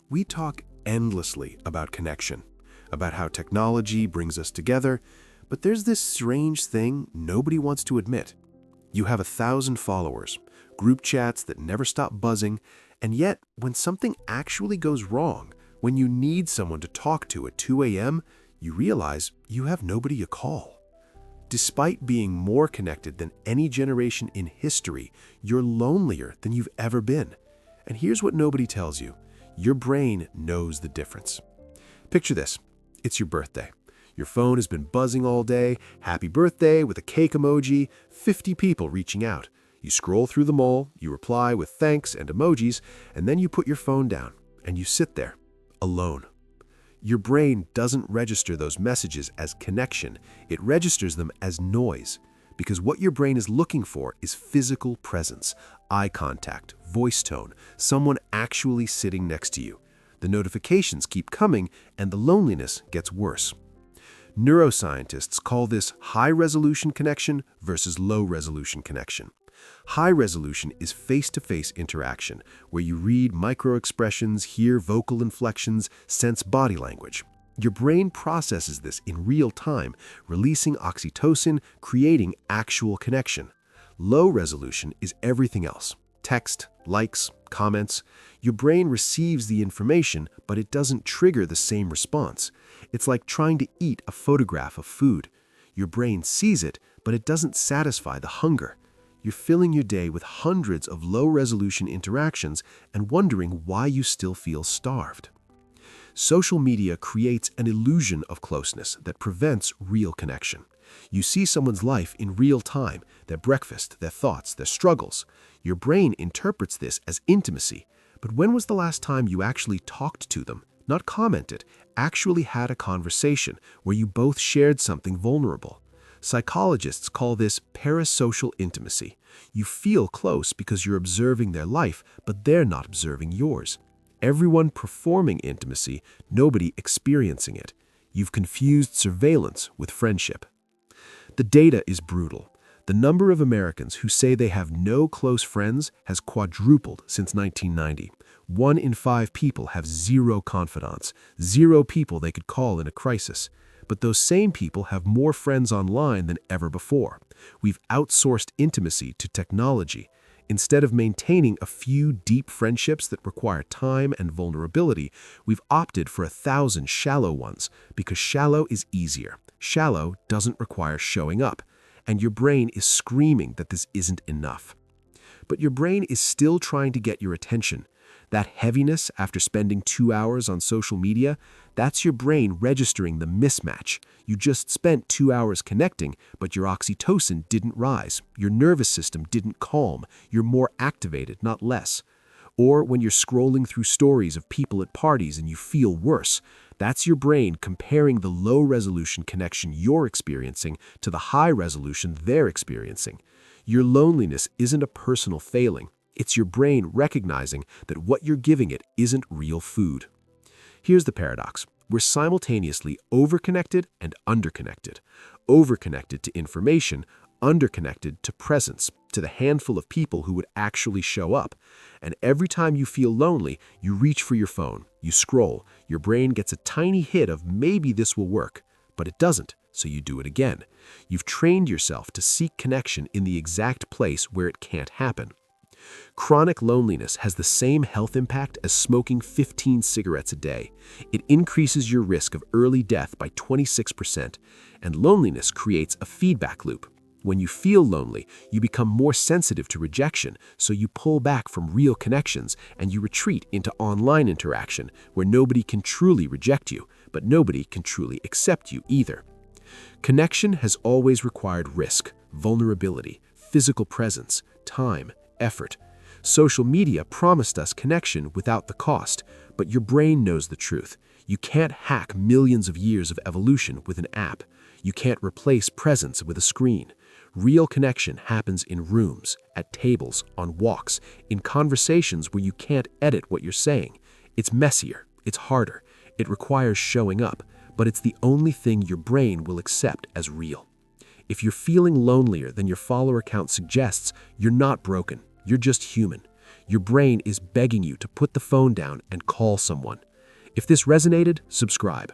We talk endlessly about connection, about how technology brings us together, but there's this strange thing nobody wants to admit. You have 1,000 followers, group chats that never stop buzzing, and yet when something actually goes wrong, when you need someone to talk to at 2 a.m., you realize you have nobody to call. Despite being more connected than any generation in history, you're lonelier than you've ever been. And here's what nobody tells you. Your brain knows the difference. Picture this. It's your birthday. Your phone has been buzzing all day, happy birthday with a cake emoji, 50 people reaching out. You scroll through them all, you reply with thanks and emojis, and then you put your phone down and you sit there, alone. Your brain doesn't register those messages as connection, it registers them as noise. Because what your brain is looking for is physical presence, eye contact, voice tone, someone actually sitting next to you. The notifications keep coming and the loneliness gets worse. Neuroscientists call this high-resolution connection versus low-resolution connection. High resolution is face-to-face interaction, where you read micro-expressions, hear vocal inflections, sense body language. Your brain processes this in real time, releasing oxytocin, creating actual connection. Low resolution is everything else. Text, likes, comments. Your brain receives the information, but it doesn't trigger the same response. It's like trying to eat a photograph of food. Your brain sees it, but it doesn't satisfy the hunger. You're filling your day with hundreds of low-resolution interactions and wondering why you still feel starved. Social media creates an illusion of closeness that prevents real connection. You see someone's life in real time, their breakfast, their thoughts, their struggles. Your brain interprets this as intimacy. But when was the last time you actually talked to them, not commented, actually had a conversation where you both shared something vulnerable? Psychologists call this parasocial intimacy. You feel close because you're observing their life, but they're not observing yours. Everyone performing intimacy, nobody experiencing it. You've confused surveillance with friendship. The data is brutal. The number of Americans who say they have no close friends has quadrupled since 1990. 1 in 5 people have zero confidants, 0 people they could call in a crisis. But those same people have more friends online than ever before. We've outsourced intimacy to technology. Instead of maintaining a few deep friendships that require time and vulnerability, we've opted for 1,000 shallow ones because shallow is easier. Shallow doesn't require showing up, and your brain is screaming that this isn't enough. But your brain is still trying to get your attention. That heaviness after spending 2 hours on social media, that's your brain registering the mismatch. You just spent 2 hours connecting, but your oxytocin didn't rise. Your nervous system didn't calm. You're more activated, not less. Or when you're scrolling through stories of people at parties and you feel worse, that's your brain comparing the low-resolution connection you're experiencing to the high-resolution they're experiencing. Your loneliness isn't a personal failing. It's your brain recognizing that what you're giving it isn't real food. Here's the paradox. We're simultaneously overconnected and underconnected. Overconnected to information, underconnected to presence, to the handful of people who would actually show up. And every time you feel lonely, you reach for your phone, you scroll, your brain gets a tiny hit of maybe this will work, but it doesn't, so you do it again. You've trained yourself to seek connection in the exact place where it can't happen. Chronic loneliness has the same health impact as smoking 15 cigarettes a day. It increases your risk of early death by 26%, and loneliness creates a feedback loop. When you feel lonely, you become more sensitive to rejection, so you pull back from real connections and you retreat into online interaction where nobody can truly reject you, but nobody can truly accept you either. Connection has always required risk, vulnerability, physical presence, time, effort. Social media promised us connection without the cost, but your brain knows the truth. You can't hack millions of years of evolution with an app. You can't replace presence with a screen. Real connection happens in rooms, at tables, on walks, in conversations where you can't edit what you're saying. It's messier, it's harder, it requires showing up, but it's the only thing your brain will accept as real. If you're feeling lonelier than your follower count suggests, you're not broken. You're just human. Your brain is begging you to put the phone down and call someone. If this resonated, subscribe.